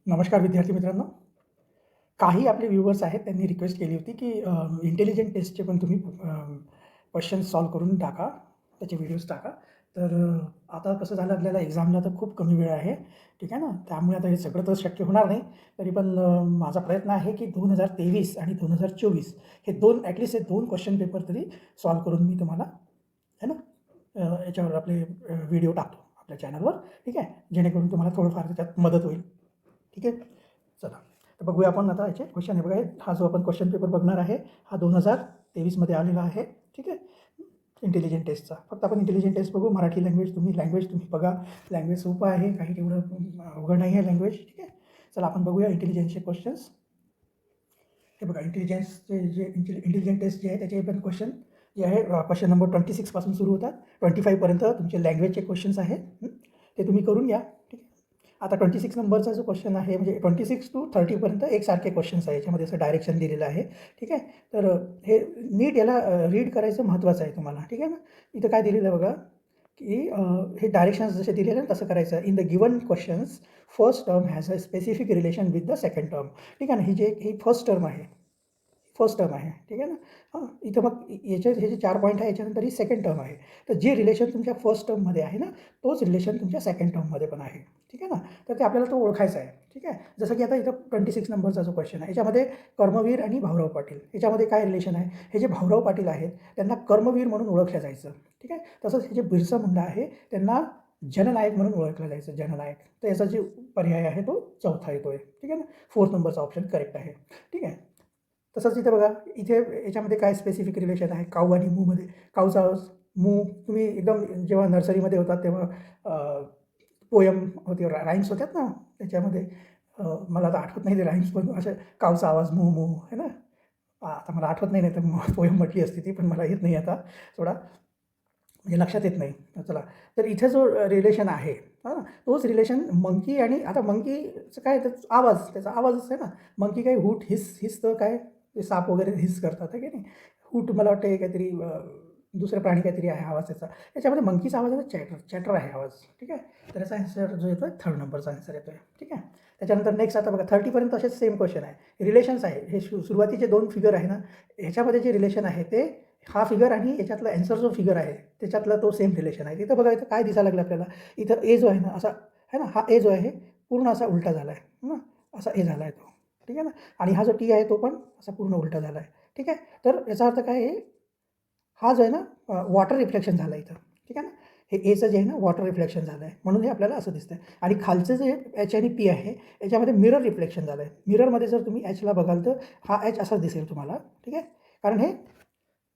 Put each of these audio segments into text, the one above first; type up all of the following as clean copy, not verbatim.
नमस्कार विद्यार्थी मित्रांनो. काही आपले व्ह्यूवर्स आहेत, त्यांनी रिक्वेस्ट केली होती की इंटेलिजंट टेस्टचे पण तुम्ही क्वेश्चन्स सॉल्व्ह करून टाका, त्याचे व्हिडिओज टाका. तर आता कसं झालं, आपल्याला एक्झामला तर खूप कमी वेळ आहे, ठीक आहे ना. त्यामुळे आता हे सगळं तर शक्य होणार नाही. तरी पण माझा प्रयत्न आहे की 2023 आणि 2024 हे दोन ॲटलिस्ट हे 2 क्वेश्चन पेपर तरी सॉल्व्ह करून मी तुम्हाला आहे ना याच्यावर आपले व्हिडिओ टाकतो आपल्या चॅनलवर, ठीक आहे. जेणेकरून तुम्हाला थोडंफार त्याच्यात मदत होईल, ठीक आहे. चला, तर बघूया आपण आता याचे क्वेश्चन. हे बघा, हा जो आपण क्वेश्चन पेपर बघणार आहे हा 2023मध्ये आलेला आहे, ठीक आहे. इंटेलिजंट टेस्टचा. फक्त आपण इंटेलिजंट टेस्ट बघू. मराठी लँग्वेज तुम्ही बघा. लँग्वेज सोपं आहे, काही तेवढं अवघड नाही आहे लँग्वेज, ठीक आहे. चला आपण बघूया इंटेलिजन्सचे क्वेश्चन्स. हे बघा, इंटेलिजन्सचे जे इंटेलिजंट टेस्ट जे आहे त्याचे पण क्वेश्चन जे आहे क्वेश्चन नंबर 26 पासून सुरू होतात. 25पर्यंत तुमचे लँग्वेजचे क्वेश्चन्स आहेत, ते तुम्ही करून घ्या, ठीक आहे. आता 26 नंबरचा जो क्वेश्चन आहे, म्हणजे 26 to 30पर्यंत एकसारखे क्वेश्चन्स आहे. याच्यामध्ये असं डायरेक्शन दिलेलं आहे, ठीक आहे. तर हे नीट याला रीड करायचं महत्त्वाचं आहे तुम्हाला, ठीक आहे ना. इथं काय दिलेलं आहे बघा, की हे डायरेक्शन्स जसे दिलेले ना तसं करायचं. In the given questions first term has a specific relation with the second term, ठीक आहे ना. ही फर्स्ट टर्म आहे, फर्स्ट टर्म आहे, ठीक आहे ना. हां, इथं मग याचे हे जे 4 पॉईंट आहे, याच्यानंतर ही सेकंड टर्म आहे. तर जे रिलेशन तुमच्या फर्स्ट टर्ममध्ये आहे ना, तोच रिलेशन तुमच्या सेकंड टर्ममध्ये पण आहे, ठीक आहे ना. तर ते आपल्याला तो ओळखायचा आहे, ठीक आहे. जसं की आता इथं 26 नंबरचा जो क्वेश्चन आहे, याच्यामध्ये कर्मवीर आणि भाऊराव पाटील याच्यामध्ये काय रिलेशन आहे. हे जे भाऊराव पाटील आहेत त्यांना कर्मवीर म्हणून ओळखलं जायचं, ठीक आहे. तसंच हे जे बिरसा मुंडा आहे त्यांना जननायक म्हणून ओळखलं जायचं, जननायक. तर याचा जे पर्याय आहे तो चौथा येतोय, ठीक आहे ना. 4th नंबरचा ऑप्शन करेक्ट आहे, ठीक आहे. तसंच इथे बघा, इथे याच्यामध्ये काय स्पेसिफिक रिलेशन आहे काऊ आणि मूमध्ये. काऊचा मू तुम्ही एकदम जेव्हा नर्सरीमध्ये होतात तेव्हा पोयम होती, राईम्स होत्यात ना त्याच्यामध्ये. मला आता आठवत नाही ते राईम्स, पण असे काऊचा आवाज मू मू आहे ना. आता मला आठवत नाही, नाही तर पोयम म्हटली असती ती, पण मला येत नाही आता थोडा, म्हणजे लक्षात येत नाही. चला, तर इथे जो रिलेशन आहे हां, तोच रिलेशन मंकी आणि आता मंकीचं काय, त्याचा आवाजच आहे ना. मंकी काय हूट हिस हिस तर काय, ते साप वगैरे हिस करतात आहे की नाही. हूट मला वाटतं हे काहीतरी दुसरं प्राणी काहीतरी आहे आवाज त्याचा. त्याच्यामध्ये मंकीचा आवाज आहे, चॅटर चॅटर आहे आवाज, ठीक आहे. तर याचा आन्सर जो येतो आहे 3rd नंबरचा आन्सर येतो आहे, ठीक आहे. त्याच्यानंतर नेक्स्ट आता बघा 30पर्यंत असेच सेम क्वेश्चन आहे. रिलेशन्स आहे, हे सुरुवातीचे 2 फिगर आहे ना, ह्याच्यामध्ये जे रिलेशन आहे ते हा फिगर आणि याच्यातला ॲन्सर जो फिगर आहे त्याच्यातला तो सेम रिलेशन आहे. तिथं बघा, इथं काय दिसायला लागलं आपल्याला. इथं ए जो आहे ना असा आहे ना, हा ए जो आहे पूर्ण असा उलटा झाला आहे ना, असा ए झाला आहे तो, ठीक आहे ना. आणि हा जो टी आहे तो पण असा पूर्ण उलटा झाला आहे, ठीक आहे. तर याचा अर्थ काय आहे, हा जो आहे ना वॉटर रिफ्लेक्शन झालं इथं, ठीक आहे ना. हे एचं जे आहे ना वॉटर रिफ्लेक्शन झालं आहे, म्हणून हे आपल्याला असं दिसतंय. आणि खालचं जे एच आणि पी आहे याच्यामध्ये मिरर रिफ्लेक्शन झालं आहे. मिररमध्ये जर तुम्ही एचला बघाल तर हा एच असा दिसेल तुम्हाला, ठीक आहे. कारण हे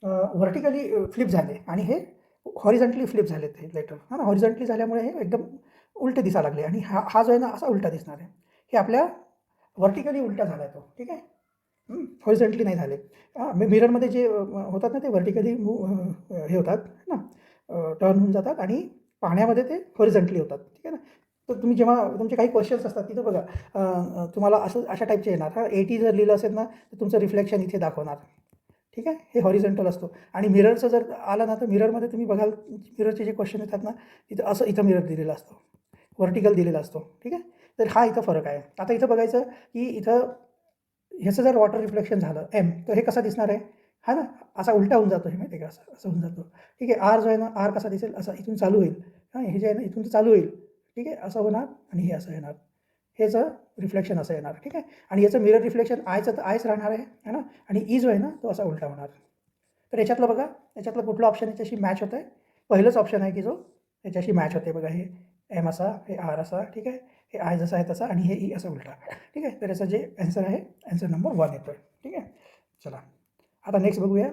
व्हर्टिकली फ्लिप झाले आणि हे हॉरिझॉन्टली फ्लिप झालेत हे लेटर, हां ना. हॉरिझॉन्टली झाल्यामुळे हे एकदम उलटे दिसायला लागले आणि हा जो आहे ना असा उलटा दिसणार आहे. हे आपल्या व्हर्टिकली उलटा झाला आहे तो, ठीक आहे. हॉरिझॉन्टली नाही झाले. मिररमध्ये जे होतात ना ते व्हर्टिकली हे होतात ना, टर्न होऊन जातात आणि पाण्यामध्ये ते हॉरिझॉन्टली होतात, ठीक आहे ना. तर तुम्ही जेव्हा तुमचे काही क्वेश्चन्स असतात तिथं बघा, तुम्हाला अशा टाईपचे येणार. हां, 80 जर लिहिलं असेल ना तर तुमचं रिफ्लेक्शन इथे दाखवणार, ठीक आहे. हे हॉरिझॉन्टल असतो. आणि मिररचं जर आलं ना तर मिररमध्ये तुम्ही बघाल, मिररचे जे क्वेश्चन येतात ना इथं मिरर दिलेला असतो, व्हर्टिकल दिलेला असतो, ठीक आहे. तर हा इथं फरक आहे. आता इथं बघायचं की इथं ह्याचं जर वॉटर रिफ्लेक्शन झालं एम, तर हे कसा दिसणार आहे, हा ना, असा उलटा होऊन जातो. हे माहिती आहे का, असं असं होऊन जातो, ठीक आहे. आर जो आहे ना, आर कसा दिसेल, असा इथून चालू होईल. हां, हे जे आहे ना इथून तर चालू होईल, ठीक आहे, असं होणार आणि हे असं येणार. ह्याचं रिफ्लेक्शन असं येणार, ठीक आहे. आणि याचं मिरर रिफ्लेक्शन आयचं तर आयच राहणार आहे ना. आणि ई जो आहे ना तो असा उलटा होणार. तर याच्यातलं बघा, याच्यातलं कुठलं ऑप्शन याच्याशी मॅच होतं आहे. पहिलंच ऑप्शन आहे की जो याच्याशी मॅच होते बघा. हे एम असा, हे आर असा, ठीक आहे. हे आय जसा आहे तसा आणि हे ई असा उलटा, ठीक आहे. तर याचं जे ॲन्सर आहे, ॲन्सर नंबर 1 येतो आहे, ठीक आहे. चला, आता नेक्स्ट बघूया.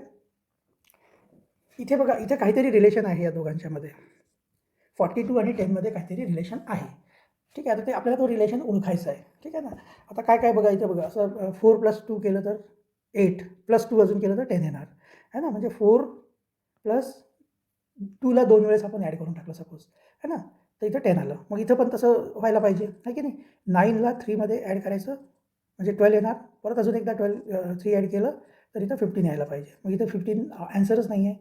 इथे बघा, इथे काहीतरी रिलेशन आहे या दोघांच्यामध्ये. 42 आणि 10मध्ये काहीतरी रिलेशन आहे, ठीक आहे. आता ते आपल्याला तो रिलेशन ओळखायचा आहे, ठीक आहे ना. आता काय काय बघा, इथं बघा असं 4 + 2 केलं तर 8 + 2 अजून केलं तर 10 येणार आहे ना. म्हणजे 4 + 2ला 2 वेळेस आपण ॲड करून टाकलं सपोज, है ना. तर इथं 10 आलं. मग इथं पण तसं व्हायला पाहिजे, आहे की नाही. 9ला 3मध्ये ॲड करायचं म्हणजे 12 येणार. परत अजून एकदा 3 ॲड केलं तर इथं 15 यायला पाहिजे. मग इथं 15 ॲन्सरच नाही आहे,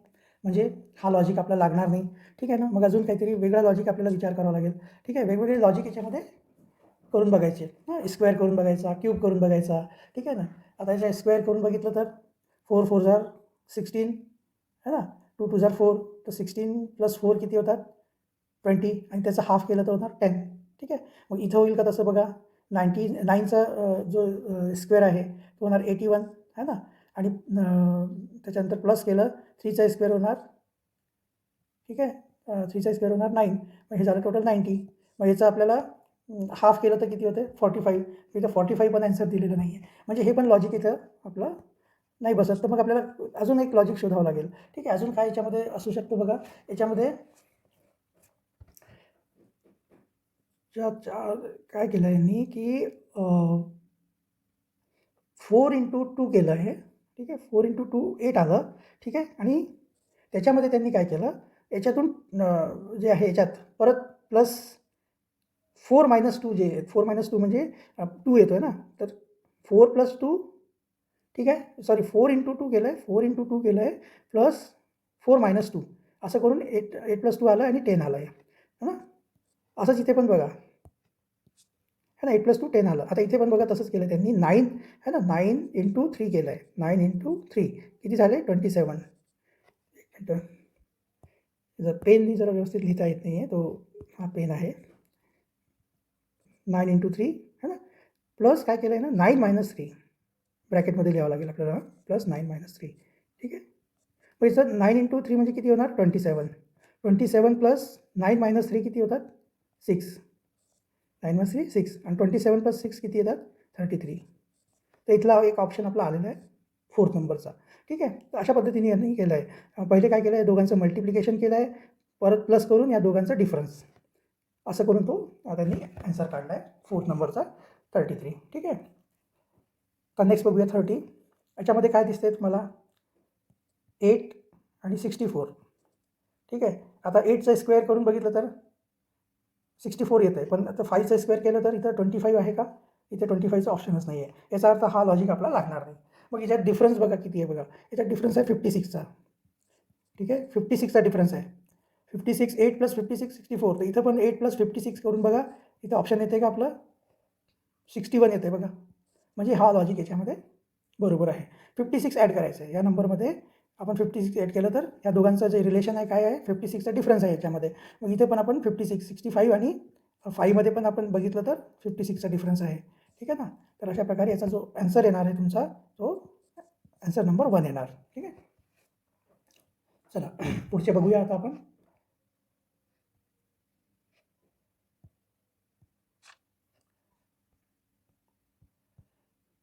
म्हणजे हा लॉजिक आपला लागणार नाही, ठीक आहे ना. मग अजून काहीतरी वेगळा लॉजिक आपल्याला विचार करावा लागेल, ठीक आहे. वेगवेगळे लॉजिक याच्यामध्ये करून बघायचे हां, स्क्वेअर करून बघायचा, क्यूब करून बघायचा, ठीक आहे ना. आता याच्या स्क्वेअर करून बघितलं तर 4 4 जार 16 है ना, 2 2 जार 4, तर 16 + 4 किती होतात 20 आणि त्याचा हाफ केलं तर होणार 10. ठीक आहे. मग इथं होईल का तसं बघा 99चा जो स्क्वेअर आहे तो होणार 81 है ना, आणि त्याच्यानंतर प्लस केलं 3चा स्क्वेअर होणार, ठीक आहे. 3चा स्क्वेअर होणार 9, मग हे झालं टोटल 90. मग याचं आपल्याला हाफ केलं तर किती होते 45. इथं 45 पण आन्सर दिलेलं नाही आहे, म्हणजे हे पण लॉजिक इथं आपलं नाही बसत. तर मग आपल्याला अजून एक लॉजिक शोधावं लागेल. ठीक आहे. अजून काय याच्यामध्ये असू शकतं बघा, याच्यामध्ये काय केलं यांनी की 4 × 2 केलं आहे. ठीक आहे. 4 × 2 8 आलं. ठीक आहे. आणि त्याच्यामध्ये त्यांनी काय केलं, याच्यातून जे आहे याच्यात परत प्लस 4 - 2 जे 4 - 2 म्हणजे 2 येतो आहे ना, तर 4 + 2, ठीक आहे. सॉरी 4 × 2 केलं आहे, 4 × 2 केलं आहे प्लस 4 - 2 असं करून 8 + 2 आलं आणि 10 आलं आहे ना. असंच इथे पण बघा है ना, 8 + 2 10 आलं. आता इथे पण बघा तसंच केलं त्यांनी 9 है ना, 9 × 3 केलं आहे. 9 × 3 किती झाले 27. एक मिनटं, जर पेननी जरा व्यवस्थित लिहिता येत नाही आहे, तो हा पेन आहे. 9 × 3 है ना, प्लस काय केलं आहे ना 9 - 3 ब्रॅकेटमध्ये लिहावं लागेल आपल्याला, प्लस 9 - 3. ठीक आहे. मग इथं 9 × 3 म्हणजे किती होणार 27. 27 प्लस 9 - 3 किती होतात 6. 9 - 3 6 आणि 27 + 6 किती येतात 33. तर इथला एक ऑप्शन आपला आलेला आहे 4th नंबरचा. ठीक आहे. तर अशा पद्धतीने यांनी केलं आहे. पहिले काय केलं आहे, दोघांचं मल्टिप्लिकेशन केलं आहे, परत प्लस करून या दोघांचा डिफरन्स असं करून तो त्यांनी आन्सर काढला आहे 4th नंबरचा 33. ठीक आहे. तर नेक्स्ट बघूया 30. याच्यामध्ये काय दिसतंय तुम्हाला 8 आणि 64. ठीक आहे. आता 8चा स्क्वेअर करून बघितलं तर 64 येतं आहे, पण आता 5चा स्क्वेअर केलं तर इथं 25 आहे का? इथे 25चा ऑप्शनच नाही आहे. याचा अर्थ हा लॉजिक आपला लागणार नाही. मग याच्यात डिफरन्स बघा किती आहे बघा. याच्यात डिफरन्स आहे 56चा. ठीक आहे. 56चा डिफरन्स आहे. 56 8 + 56 64. तर इथं पण 8 + 56 करून बघा. इथं ऑप्शन येते का आपलं 61 येते बघा. म्हणजे हा लॉजिक याच्यामध्ये बरोबर आहे. 56 ॲड करायचं आहे. या नंबरमध्ये आपण 56 ॲड केलं तर या दोघांचं जे रिलेशन आहे काय आहे 56चा डिफरन्स आहे याच्यामध्ये. मग इथे पण आपण 56 65 आणि 5 मध्ये पण आपण बघितलं तर 56चा डिफरन्स आहे. ठीक आहे ना. तर अशा प्रकारे याचा जो आन्सर येणार आहे तुमचा तो आन्सर नंबर 1 येणार. ठीक आहे. चला पुढचे बघूया आता आपण.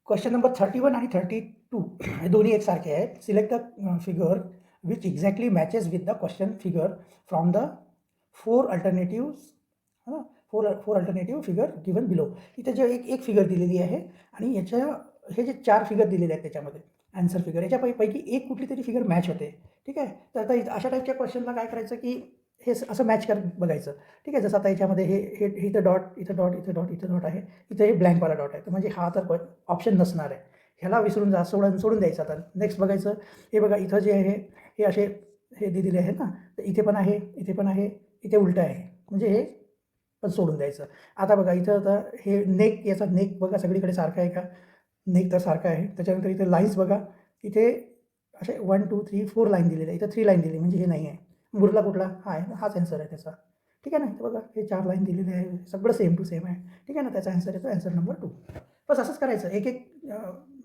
क्वेश्चन नंबर 31 आणि 32 हे दोन्ही एकसारखे आहेत. Select the figure which exactly matches with the question figure from the 4 alternatives है ना, 4 अल्टरनेटिव्ह फिगर गिवन बिलो. इथे जे एक फिगर दिलेली आहे आणि याच्या हे जे 4 फिगर दिलेले आहेत त्याच्यामध्ये आन्सर फिगर याच्यापैकी एक कुठली तरी फिगर मॅच होते. ठीक आहे. तर आता अशा टाईपच्या क्वेश्चनला काय करायचं की हे असं मॅच करत बघायचं. ठीक आहे. जसं आता याच्यामध्ये हे हे इथं डॉट, इथं डॉट, इथं डॉट, इथं डॉट आहे, इथं हे ब्लँकवाला डॉट आहे. तर म्हणजे हा तर ऑप्शन नसणार आहे. ह्याला विसरून जा, सोडून द्यायचं. आता नेक्स्ट बघायचं. हे बघा इथं जे आहे हे असे हे दिलेले आहेत ना, तर इथे पण आहे, इथे पण आहे, इथे उलटं आहे, म्हणजे हे पण सोडून द्यायचं. आता बघा इथं आता हे नेक, याचा नेक बघा सगळीकडे सारखा आहे का? नेक तर सारखा आहे. त्याच्यानंतर इथे लाईन्स बघा, इथे असे 1 2 3 4 लाईन दिलेले आहे, इथं 3 लाईन दिली म्हणजे हे नाही आहे. उरला कुठला? हा आहे, हाच आन्सर आहे त्याचा. ठीक आहे ना. इथं बघा हे 4 लाईन दिलेले आहे, सगळं सेम टू सेम आहे. ठीक आहे ना. त्याचा आन्सर येतो आन्सर नंबर 2. बस असंच करायचं, एक एक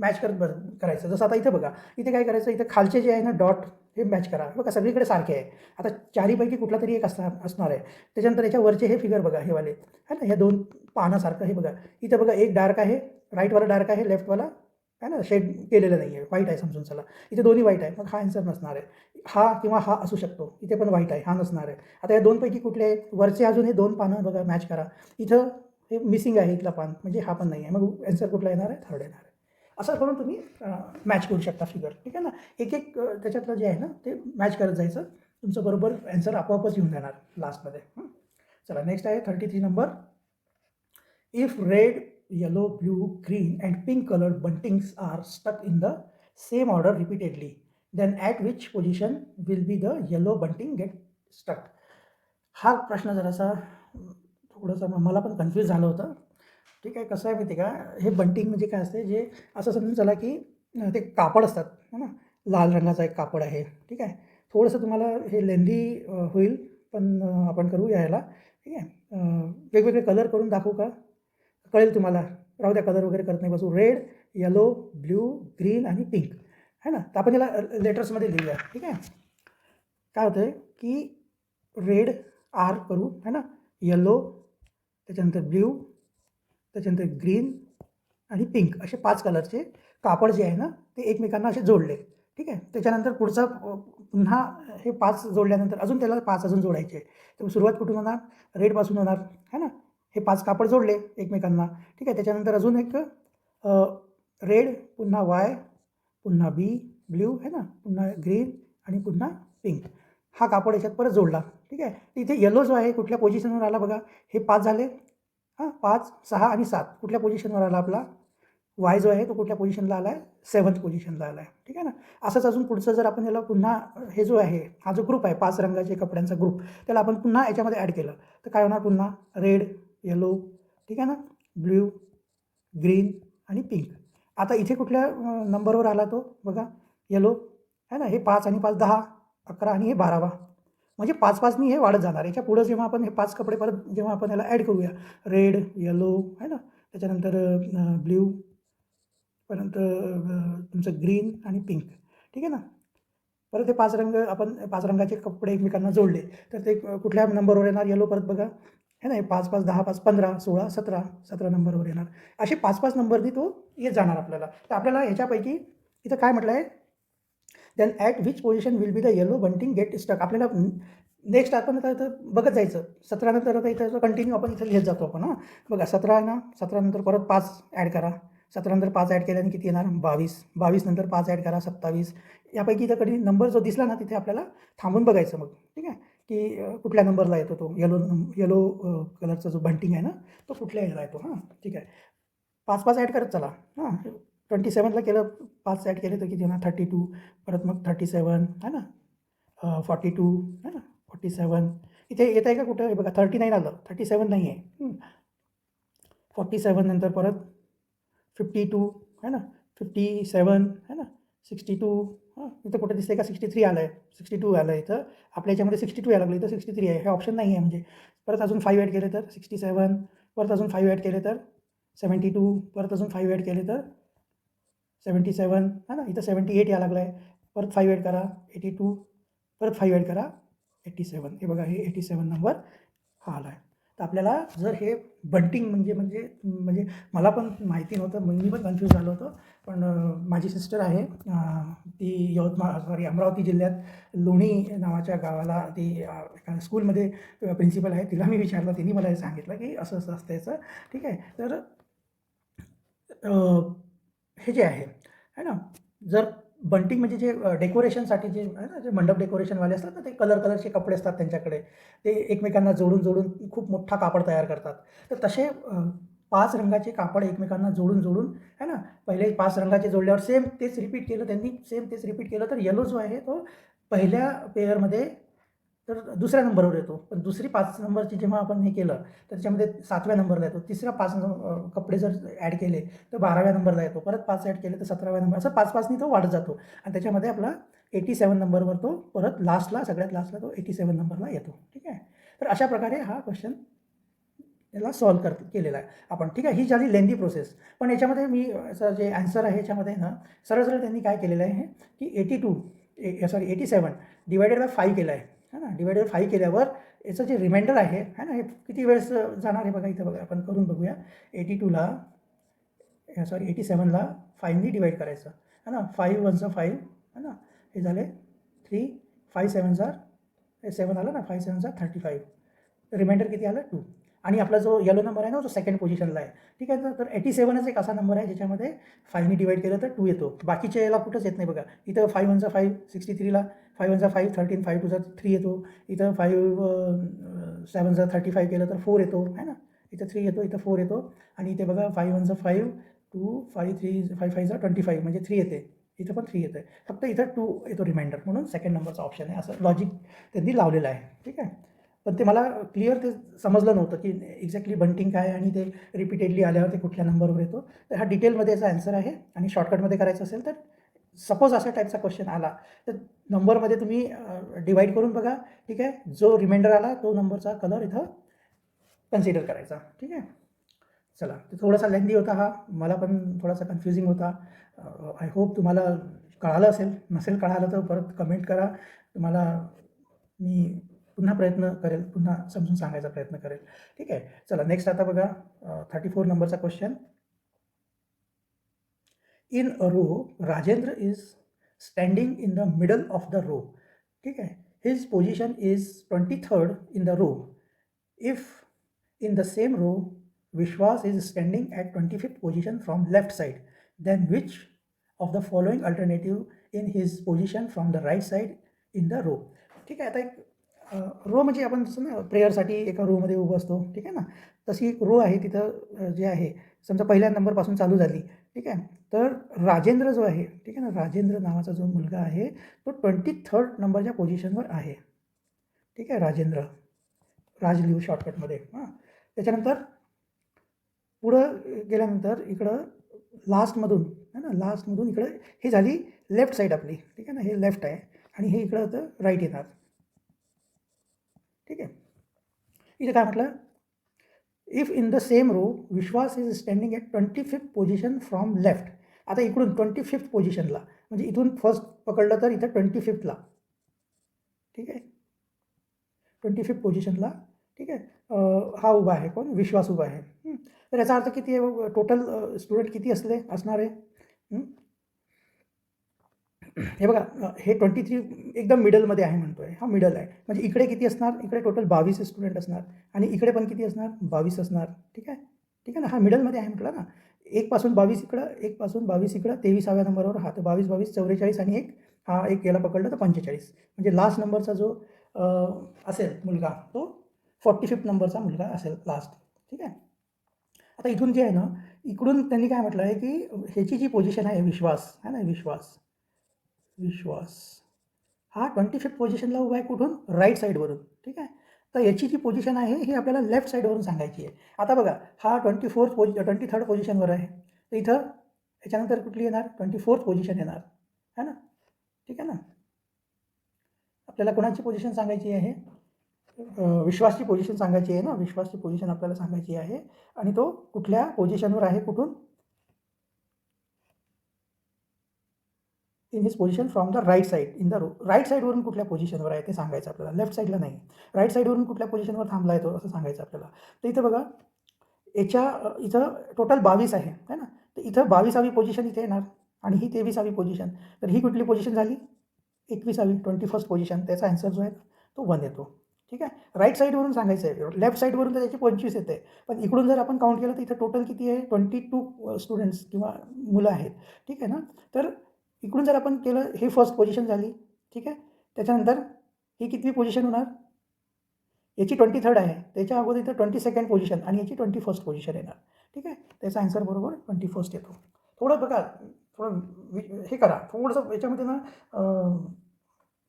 मॅच करत करायचं. जसं आता इथं बघा, इथे काय करायचं, इथं खालचे जे आहे ना डॉट हे मॅच करा. बघा सगळीकडे सारखे आहे. आता चारीपैकी कुठला तरी एक असणार आहे. त्याच्यानंतर याच्या वरचे हे फिगर बघा, हे वाले है ना, ह्या 2 पानासारखं हे बघा. इथं बघा एक डार्क आहे, राईटवाला डार्क आहे, लेफ्टवाला आहे ना शेड केलेलं नाही आहे, व्हाईट आहे समजून चला. इथे दोन्ही व्हाईट आहे, मग हा आन्सर नसणार आहे. हा किंवा हा असू शकतो. इथे पण व्हाईट आहे, हा नसणार आहे. आता या 2 पैकी कुठले आहेत? वरचे अजून हे 2 पानं बघा मॅच करा. इथं हे मिसिंग आहे इथला पान, म्हणजे हा पण नाही आहे. मग आन्सर कुठला येणार आहे? 3rd येणार आहे. असं करून तुम्ही मॅच करू शकता फिगर. ठीक आहे ना. एक एक त्याच्यातलं जे आहे ना ते मॅच करत जायचं. तुमचं बरोबर आन्सर आपोआपच येऊन जाणार लास्टमध्ये. चला नेक्स्ट आहे 33 number. If red, yellow, blue, green and pink colored buntings are stuck in the same order repeatedly, then at which position will be the yellow bunting get stuck? हा प्रश्न जरासा थोडंसं मला पण कन्फ्यूज झालं होतं. ठीक आहे. कसं आहे माहिती आहे का, हे बंटिंग म्हणजे काय असते, जे असं समजून चला की ते कापड असतात है ना, लाल रंगाचा एक कापड आहे. ठीक आहे. थोडंसं तुम्हाला हे लेंदी होईल, पण आपण करू याला. ठीक आहे. वेगवेगळे कलर करून दाखवू का? कळेल तुम्हाला. राहू द्या, कलर वगैरे करत नाही बसू. रेड, येलो, ब्ल्यू, ग्रीन आणि पिंक है ना. तर आपण याला लेटर्समध्ये लिहूया. ठीक आहे. काय होतं आहे की रेड आर करू है ना, येलो, त्याच्यानंतर ब्ल्यू, त्याच्यानंतर ग्रीन आणि पिंक असे 5 कलरचे कापड जे आहे ना, ते एकमेकांना असे जोडले. ठीक आहे. त्याच्यानंतर पुढचा पुन्हा हे 5 जोडल्यानंतर अजून त्याला 5 अजून जोडायचे. तर सुरुवात कुठून होणार? रेडपासून होणार है ना. हे 5 कापड जोडले एकमेकांना. ठीक आहे. त्याच्यानंतर अजून एक रेड, पुन्हा वाय, पुन्हा बी, ब्ल्यू है ना, पुन्हा ग्रीन आणि पुन्हा पिंक. हा कापड याच्यात परत जोडला. ठीक आहे. इथे येलो जो आहे कुठल्या पोझिशनवर आला बघा. हे 5 झाले. हां, 5, 6 आणि 7 कुठल्या पोझिशनवर आला आपला? वाय जो आहे तो कुठल्या पोझिशनला आला आहे? 7th पोझिशनला आला आहे. ठीक आहे ना. असंच अजून पुढचं जर आपण याला पुन्हा हे जो आहे, हा जो ग्रुप आहे 5 रंगाचे कपड्यांचा ग्रुप, त्याला आपण पुन्हा याच्यामध्ये ॲड केलं तर काय होणार? पुन्हा रेड, येलो, ठीक आहे ना, ब्ल्यू, ग्रीन आणि पिंक. आता इथे कुठल्या नंबरवर आला तो बघा? येलो है ना. हे 5 आणि 5 10, 11 आणि हे 12वा. म्हणजे 5-5नी हे वाढत जाणार. याच्या पुढं जेव्हा आपण हे 5 कपडे परत जेव्हा आपण याला ॲड करूया, रेड, येलो है ना, त्याच्यानंतर ब्ल्यू, परत तुमचं ग्रीन आणि पिंक. ठीक आहे ना. परत हे 5 रंग आपण 5 रंगाचे कपडे एकमेकांना जोडले तर ते कुठल्या नंबरवर येणार? येलो परत बघा है ना. हे 5, 5, 10, 5, 15, 16, 17, 17 नंबरवर येणार. असे 5-5 नंबरनी तो येत जाणार आपल्याला. तर आपल्याला ह्याच्यापैकी इथं काय म्हटलं आहे? Then at which position will be the yellow bunting get stuck. आपल्याला नेक्स्ट आपण आता इथं बघत जायचं. 17 नंतर आता इथं कंटिन्यू आपण इथं लिहित जातो आपण. हां, बघा 17 आहे ना. 17 नंतर परत 5 ॲड करा. 17 नंतर 5 ॲड केल्याने किती येणार? 22. 22 नंतर 5 ॲड करा, 27. यापैकी इथं कधी नंबर जो दिसला ना, तिथे आपल्याला थांबून बघायचं मग. ठीक आहे. की कुठल्या नंबरला येतो तो येलो कलरचा जो बंटिंग आहे ना, तो कुठल्या ह्याला येतो. हां, ठीक आहे. 5-5 ॲड करत चला. हां, 27ला केलं, 5 ॲड केले तर किती येणार? 32. परत मग 37 है ना, 42 है ना, 47. इथे येत आहे का कुठं? हे बघा 39 आलं, 37 नाही आहे. 47 नंतर परत 52 है ना, 57 है ना, 62. हां, इथं कुठं दिसतंय का? 63 आलं आहे, 62 आलं आहे इथं. आपल्या याच्यामध्ये 62 यायला लागलं, इथं 63 आहे. हे ऑप्शन नाही आहे म्हणजे. परत अजून 5 ॲड केले तर 67, परत अजून 5 ॲड केले तर 72, परत अजून 5 ॲड केले तर 77 है ना. इथं 78 यायला लागलं आहे. परत 5 ॲड करा 82, परत 5 ॲड करा 87. हे बघा, हे 87 नंबर हा आला आहे. तर आपल्याला जर हे बंटिंग म्हणजे म्हणजे म्हणजे मला पण माहिती नव्हतं, मी पण कन्फ्यूज झालो होतो. पण माझी सिस्टर आहे, ती अमरावती जिल्ह्यात लोणी नावाच्या गावाला ती एका स्कूलमध्ये प्रिन्सिपल आहे. तिला मी विचारलं, तिने मला हे सांगितलं की असं असं असतं याचं. ठीक आहे. तर हे जे आहे ना, जर बंटिंग म्हणजे जे डेकोरेशनसाठी जे आहे ना, जे मंडप डेकोरेशनवाले असतात ना, ते कलरचे कपडे असतात त्यांच्याकडे. ते एकमेकांना जोडून खूप मोठा कापड तयार करतात. तर तसे 5 रंगाचे कापड एकमेकांना जोडून आहे ना, पहिले 5 रंगाचे जोडल्यावर सेम तेच रिपीट केलं त्यांनी, सेम तेच रिपीट केलं तर येलो जो आहे तो पहिल्या पेअरमध्ये तर दुसऱ्या नंबरवर येतो. पण दुसरी 5 नंबरची जेव्हा आपण हे केलं, तर त्याच्यामध्ये 7व्या नंबरला येतो. तिसरा 5 कपडे जर ॲड केले तर 12व्या नंबरला येतो. परत 5 ॲड केले तर 17व्या नंबर, असं 5-5नी तो वाढत जातो. आणि त्याच्यामध्ये आपला 87 नंबरवर तो परत लास्टला, सगळ्यात लास्टला तो 87 नंबरला येतो. ठीक आहे. तर अशा प्रकारे हा क्वेश्चन याला सॉल्व्ह केलेला आहे आपण. ठीक आहे. ही झाली लेंदी प्रोसेस. पण याच्यामध्ये मी असं जे ॲन्सर आहे याच्यामध्ये ना, सरळ त्यांनी काय केलेलं आहे की 87 डिवायडेड बाय 5 केलं आहे. है ना. डिवायडेड बाय 5 केल्यावर याचं जे रिमाइंडर आहे ना, हे किती वेळेस जाणार आहे बघा. इथं बघा, आपण करून बघूया. 87ला 5नी डिवाईड करायचं है ना. 5 1 5 है ना. हे झाले 3, 5 7 हे 7 आलं ना, 5 7 35. रिमाइंडर किती आलं? 2. आणि आपला जो येलो नंबर आहे ना, तो सेकंड पोझिशनला आहे. ठीक आहे. तर 87च एक असा नंबर आहे ज्याच्यामध्ये 5नी डिवाईड केलं तर 2 येतो. बाकीचे याला कुठंच येत नाही बघा. इथं 5 1 5 63ला 5 1 5 13, 5 2 3 येतो. इथं 5 7 35 केलं तर 4 येतो है ना. इथं 3 येतो, इथं 4 येतो. आणि इथे बघा 5 1 5 2 5 3 5 5 25 म्हणजे 3 येते. इथं पण 3 येतं आहे. फक्त इथं 2 येतो रिमाइंडर, म्हणून सेकंड नंबरचा ऑप्शन आहे. असं लॉजिक त्यांनी लावलेलं आहे. ठीक आहे. पण ते मला क्लिअर ते समजलं नव्हतं की एक्झॅक्टली बंटिंग काय आणि ते रिपीटेडली आल्यावर ते कुठल्या नंबरवर येतो. तर हा डिटेलमध्ये याचा ॲन्सर आहे आणि शॉर्टकटमध्ये करायचं असेल तर सपोज अशा टाईपचा क्वेश्चन आला तर नंबरमध्ये तुम्ही डिवाईड करून बघा, ठीक आहे. जो रिमाइंडर आला तो नंबरचा कलर इथं कन्सिडर करायचा, ठीक आहे. चला, तर थोडासा लेंदी होता हा, मला पण थोडासा कन्फ्युजिंग होता. आय होप तुम्हाला कळालं असेल. नसेल कळालं तर परत कमेंट करा. तुम्हाला मी पुन्हा प्रयत्न करेल, पुन्हा समजून सांगायचा प्रयत्न करेल, ठीक आहे. चला नेक्स्ट आता बघा 34 नंबरचा question. In a row Rajendra is standing in the middle of the row, ठीक आहे. His position is 23rd in the row. If in the same row Vishwas is standing at 25th position from left side, then which of the following alternative in his position from the right side in the row. ठीक आहे. आता एक row म्हणजे आपण जसं ना प्रेयरसाठी एका रोमध्ये उभं असतो, ठीक आहे ना, तशी एक रो आहे तिथं जे आहे समजा पहिल्या नंबरपासून चालू झाली, ठीक आहे. तर राजेंद्र जो आहे, ठीक आहे ना, राजेंद्र नावाचा जो मुलगा आहे तो 23rd नंबरच्या पोझिशनवर आहे, ठीक आहे. राजेंद्र, राज लिहू शॉर्टकटमध्ये. हां, त्याच्यानंतर पुढं गेल्यानंतर इकडं लास्टमधून है ना, लास्टमधून इकडं ही झाली लेफ्ट साईड आपली, ठीक आहे ना, हे लेफ्ट आहे आणि हे इकडं तर राईट येणार, ठीक आहे. इथे काय म्हटलं, if in the same row Vishwas is standing at 25th position from left. आता इकडून 25th पोझिशनला म्हणजे इथून फर्स्ट पकडलं तर इथं 25thला, ठीक आहे, 25th पोझिशनला, ठीक आहे. हा उभा आहे, कोण, विश्वास उभा आहे. तर याचा अर्थ किती आहे, टोटल स्टुडंट किती असणार आहे. हे बघा, हे 23 एकदम मिडलमध्ये आहे म्हणतोय, हा मिडल आहे म्हणजे इकडे किती असणार, इकडे टोटल 22 स्टुडंट असणार आणि इकडे पण किती असणार, 22 असणार, ठीक आहे. ठीक आहे ना, हा मिडलमध्ये आहे म्हटलं ना. 1 पासून 22 इकडं, 1 पासून 22 इकडं, 23व्या नंबरवर हा, तर 22 22 44 आणि एक हा एक याला पकडलं तर 45, म्हणजे लास्ट नंबरचा जो असेल मुलगा तो 45th नंबरचा मुलगा असेल लास्ट, ठीक आहे. आता इथून जे आहे ना, इकडून त्यांनी काय म्हटलं आहे की ह्याची जी पोझिशन आहे विश्वास आहे ना, विश्वास हा 25th पोझिशनला उभा आहे, कुठून, राईट साईडवरून, ठीक आहे. तर याची जी पोझिशन आहे ही आपल्याला लेफ्ट साईडवरून सांगायची आहे. आता बघा, हा 23rd पोझिशनवर आहे, तर इथं याच्यानंतर कुठली येणार, 24th पोझिशन येणार है ना, ठीक आहे ना. आपल्याला कोणाची पोझिशन सांगायची आहे, विश्वासची पोझिशन सांगायची आहे ना, विश्वासची पोझिशन आपल्याला सांगायची आहे आणि तो कुठल्या पोझिशनवर आहे, कुठून, in his position from the right side in the row. Right साईडवरून कुठल्या पोझिशनवर आहे ते सांगायचं आपल्याला, लेफ्ट साईडला नाही. राईट साईडवरून कुठल्या पोझिशनवर थांबला आहे तो असं सांगायचं आपल्याला. तर इथं बघा, इथं टोटल 22 आहे है ना, तर इथं 22वी पोझिशन इथे येणार आणि ही 23वी पोझिशन, तर ही कुठली पोझिशन झाली, 21वी 21st पोझिशन. त्याचा आन्सर जो आहे तो 1 येतो, ठीक आहे. राईट साईडवरून सांगायचं आहे, लेफ्ट साईडवरून तर त्याची 25 येते, पण इकडून जर आपण काउंट केलं तर इथं टोटल किती आहे, 22 स्टुडंट्स किंवा मुलं आहेत, ठीक आहे ना. तर इकडून जर आपण केलं, ही फर्स्ट पोझिशन झाली, ठीक आहे. त्याच्यानंतर ही कितवी पोझिशन होणार, याची 23rd आहे, त्याच्या अगोदर इथं 22nd पोझिशन आणि याची 21st पोझिशन येणार, ठीक आहे. त्याचा आन्सर बरोबर 21st येतो. थोडं बघा, थोडं हे करा, थोडंसं याच्यामध्ये ना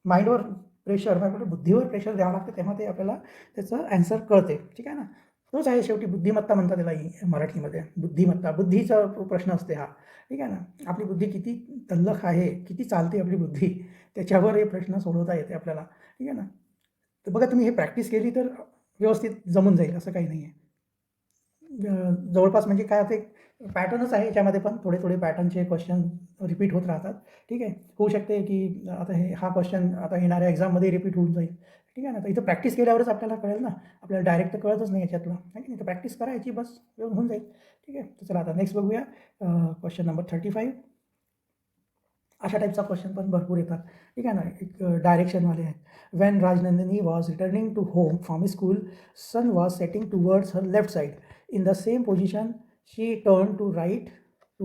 माइंडवर प्रेशर, बुद्धीवर प्रेशर द्यावं लागतं, तेव्हा ते आपल्याला त्याचं ॲन्सर कळते, ठीक आहे ना. तोच आहे शेवटी बुद्धिमत्ता म्हणतात त्याला मराठीमध्ये, बुद्धिमत्ता, बुद्धीचा प्रश्न असते हा, ठीक आहे ना. आपली बुद्धी किती तल्लख आहे, किती चालते आपली बुद्धी, त्याच्यावर हे प्रश्न सोडवता येते आपल्याला, ठीक आहे ना. तर बघा, तुम्ही हे प्रॅक्टिस केली तर व्यवस्थित जमून जाईल, असं काही नाही आहे. जवळपास म्हणजे काय होते, पॅटर्नच आहे याच्यामध्ये पण, थोडे थोडे पॅटर्नचे क्वेश्चन रिपीट होत राहतात, ठीक आहे. होऊ शकते की आता हा क्वेश्चन आता येणाऱ्या एक्झाममध्ये रिपीट होऊन जाईल, ठीक आहे ना. तर इथं प्रॅक्टिस केल्यावरच आपल्याला कळेल ना, आपल्याला डायरेक्ट तर कळतच नाही याच्यातलं, आहे की नाही. तर प्रॅक्टिस करायची बस, होऊन जाईल, ठीक आहे. तर चला आता नेक्स्ट बघूया, क्वेश्चन नंबर 35. अशा टाईपचा क्वेश्चन पण भरपूर येतात, ठीक आहे ना, एक डायरेक्शनवाले आहेत. When Rajnandini was returning to home from school, sun was setting towards her left side. In the same position she turn to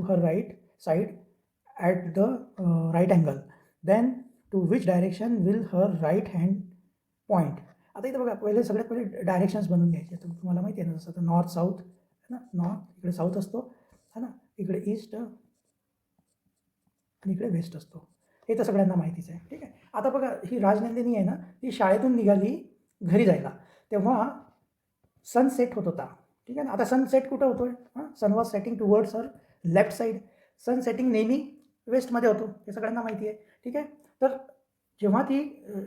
her right side at the right angle. Then to which direction will her right hand point. आता इथं बघा, सगळ्यात पहिले directions बनवून घ्यायचे. तर तुम्हाला माहिती आहे ना, जसं आता नॉर्थ साऊथ है ना, नॉर्थ इकडे साऊथ असतो है ना, इकडे ईस्ट आणि इकडे वेस्ट असतो, हे तर सगळ्यांना माहितीच आहे, ठीक आहे. आता बघा, ही राजनंदिनी आहे ना, ती शाळेतून निघाली घरी जायला. तेव्हा सनसेट होत होता. ठीक आहे ना. आता सनसेट कुठं होतो आहे? Sun was setting towards her left side. Sun setting नेहमी वेस्टमध्ये होतो, हे सगळ्यांना माहिती आहे. ठीक आहे. तर जेव्हा ती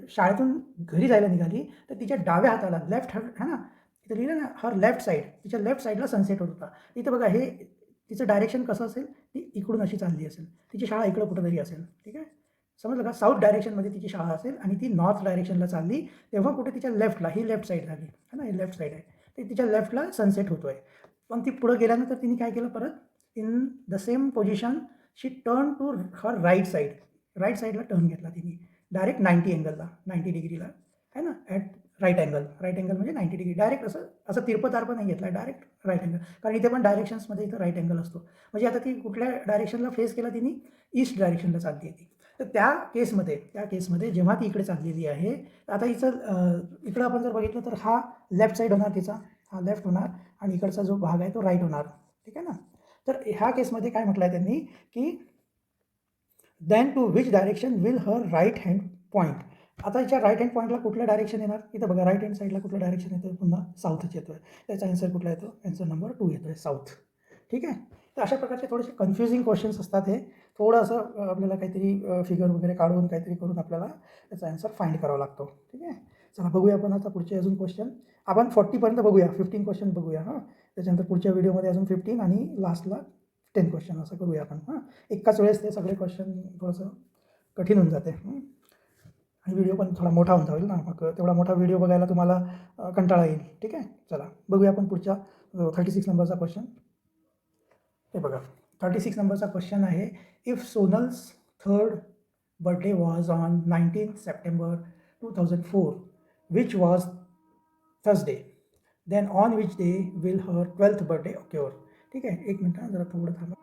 शाळेतून घरी जायला निघाली तर तिच्या डाव्या हाताला लेफ्ट है ना, तिथं लिहिलं ना हर लेफ्ट साईड, तिच्या लेफ्ट साईडला सनसेट होत होता. इथं बघा हे तिचं डायरेक्शन कसं असेल, ती इकडून अशी चालली असेल, तिची शाळा इकडं कुठंतरी असेल. ठीक आहे. समजलं का. साऊथ डायरेक्शनमध्ये तिची शाळा असेल आणि ती नॉर्थ डायरेक्शनला चालली, तेव्हा कुठे तिच्या लेफ्टला, ही लेफ्ट साईड झाली है ना, ही लेफ्ट साईड आहे, ते तिच्या लेफ्टला सनसेट होतो आहे. पण ती पुढं गेल्यानंतर तिने काय केलं, परत in the same position she turn to her right side. Right साईडला टर्न घेतला तिने डायरेक्ट 90 अँगलला, 90 डिग्रीला है ना, at right angle. Right angle म्हणजे 90 डिग्री. डायरेक्ट असं असं तिरपं तारपं नाही घेतला, डायरेक्ट राईट अँगल. कारण इथे पण डायरेक्शन्समध्ये इथं राईट अँगल असतो. म्हणजे आता ती कुठल्या डायरेक्शनला फेस केला तिने, ईस्ट डायरेक्शनला चालली आहे ती. तर त्या केसमध्ये जेव्हा ती इकडे चाललेली आहे, आता हिचं इकडं आपण जर बघितलं तर हा लेफ्ट साईड होणार तिचा, हा लेफ्ट होणार आणि इकडचा जो भाग आहे तो राईट होणार. ठीक आहे ना. तर ह्या केसमध्ये काय म्हटलं आहे त्यांनी की then to which direction will her right hand point. आता याच्या राईट हँड पॉईंटला कुठलं डायरेक्शन येणार, इथं बघा राईट हँड साईडला कुठलं डायरेक्शन येतं, पुन्हा साऊथच येतो आहे. त्याचा आन्सर कुठला येतो, आन्सर नंबर 2 येतो आहे, साऊथ. ठीक आहे. तर अशा प्रकारचे थोडेसे कन्फ्युजिंग क्वेश्चन्स असतात हे. थोडं असं आपल्याला काहीतरी फिगर वगैरे काढून काहीतरी करून आपल्याला त्याचा आन्सर फाइंड करावा लागतो. ठीक आहे. चला बघूया आपण आता पुढचे अजून क्वेश्चन. आपण 40पर्यंत बघूया, 15 क्वेश्चन बघूया. हां, त्याच्यानंतर पुढच्या व्हिडिओमध्ये अजून 15 आणि लास्टला 10 क्वेश्चन असं करूया आपण. हां, एकाच वेळेस ते सगळे क्वेश्चन थोडंसं कठीण होऊन जाते आणि व्हिडिओ पण थोडा मोठा होऊन जाईल ना, मग तेवढा मोठा व्हिडिओ बघायला तुम्हाला कंटाळा येईल. ठीक आहे. चला बघूया आपण पुढच्या 36 नंबरचा क्वेश्चन. हे बघा 36 नंबरचा क्वेश्चन आहे, if Sonal's third birthday was on 19 September 2004 which was Thursday, then on which day will her 12th birthday ओकेवर. ठीक आहे. एक मिनटं जरा थोडं थांबा.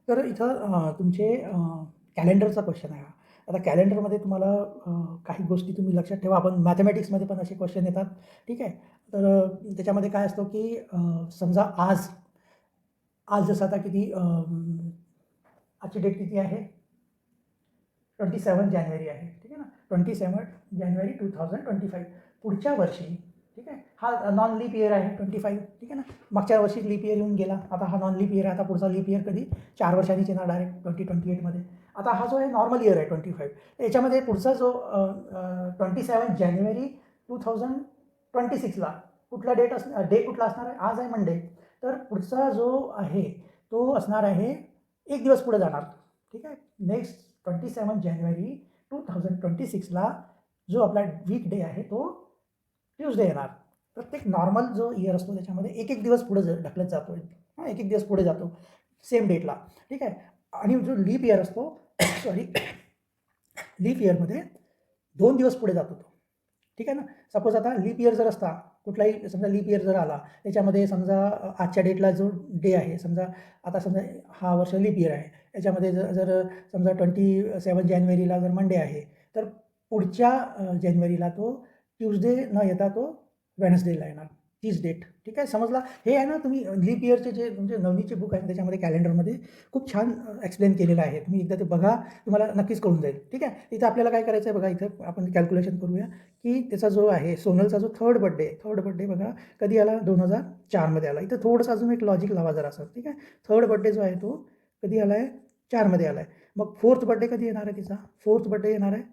तर इथं तुमचे कॅलेंडरचा क्वेश्चन आहे हा. आता कॅलेंडरमध्ये तुम्हाला काही गोष्टी तुम्ही लक्षात ठेवा. आपण मॅथमॅटिक्समध्ये पण असे क्वेश्चन येतात. ठीक आहे. तर त्याच्यामध्ये काय असतं की समजा आज जसं आता किती आजची डेट किती आहे, 27 जानेवारी आहे. ठीक आहे ना. 27 जानेवारी 2025. पुढच्या वर्षी, ठीक आहे, हा नॉन लीप इयर आहे 25. ठीक आहे ना. मागच्या वर्षी लीप इयर येऊन गेला, आता हा नॉन लीप इयर आहे. आता पुढचा लीप इयर कधी, 4 वर्षांनीच येणार डायरेक्ट 2028मध्ये. आता हा जो आहे नॉर्मल इयर आहे 25. याच्यामध्ये पुढचा जो 27 जानेवारी 2026ला कुठला डे कुठला असणार आहे, आज आहे मंडे. तर पुढचा जो आहे तो असणार आहे एक दिवस पुढे जाणार. ठीक आहे. नेक्स्ट 27 जानेवारी 2026ला जो आपला वीक डे आहे तो ट्यूजडे येणार. प्रत्येक नॉर्मल जो इयर असतो त्याच्यामध्ये एक एक दिवस पुढे ढकलत जातो. हां, एक एक दिवस पुढे जातो सेम डेटला. ठीक आहे. आणि जो लीप इयर असतो सॉरी लीप इयरमध्ये 2 दिवस पुढे जातो तो. ठीक आहे ना. सपोज आता लीप इयर जर असता, कुठलाही समजा लीप इयर जर आला, त्याच्यामध्ये समजा आजच्या डेटला जो डे आहे, समजा आता समजा हा वर्ष लीप इयर आहे, याच्यामध्ये जर समजा 27 जानेवारीला जर मंडे आहे, तर पुढच्या जानेवारीला तो ट्यूजडे न येता तो वेडनेसडेला येणार, तीच डेट. ठीक आहे. समजला. हे आहे ना, तुम्ही लीप इयरचे जे म्हणजे नवनीतचे बुक आहे त्याच्यामध्ये कॅलेंडरमध्ये खूप छान एक्सप्लेन केलेलं आहे. तुम्ही एकदा ते बघा, तुम्हाला नक्कीच कळून जाईल. ठीक आहे. इथं आपल्याला काय करायचं आहे बघा, इथं आपण कॅल्क्युलेशन करूया की त्याचा जो आहे सोनलचा जो थर्ड बर्थडे बघा कधी आला, 2004मध्ये आला. इथं थोडंसं अजून एक लॉजिक लावा जरासं. ठीक आहे. थर्ड बर्थडे जो आहे तो कधी आला आहे, 4मध्ये आला आहे. मग फोर्थ बर्थडे कधी येणार आहे तिचा, फोर्थ बर्थडे येणार आहे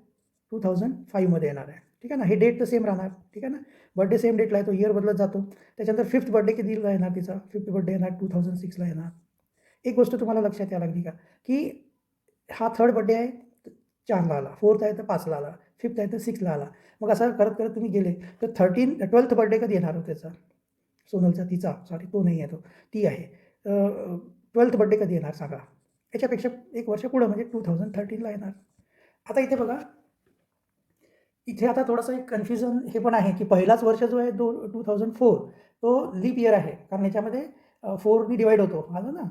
2005मध्ये येणार आहे. ठीक आहे ना. हे डेट तर सेम राहणार. ठीक आहे ना. बर्थडे सेम डेटला आहे, तो इयर बदलत जातो. त्याच्यानंतर फिफ्थ बर्थडे कधीला येणार तिचा, फिफ्थ बर्थडे येणार 2006ला येणार. एक गोष्ट तुम्हाला लक्षात यायला लागली का, की हा थर्ड बर्थडे आहे 4ला आला, फोर्थ आहे तर 5ला आला, फिफ्थ आहे तर 6ला आला. मग असं करत करत तुम्ही गेले तर 12th बर्थडे कधी येणार हो त्याचा, सोनलचा, तिचा सॉरी तो नाही आहे, तो ती आहे. 12th बर्थडे कधी येणार सांगा. याच्यापेक्षा एक वर्ष पुढं म्हणजे 2013ला येणार. आता इथे बघा, इथे आता थोडंसं एक कन्फ्युजन हे पण आहे की पहिलाच वर्ष जो आहे 2004 तो लीप इयर आहे, कारण याच्यामध्ये 4नी डिवाईड होतो. आलं ना.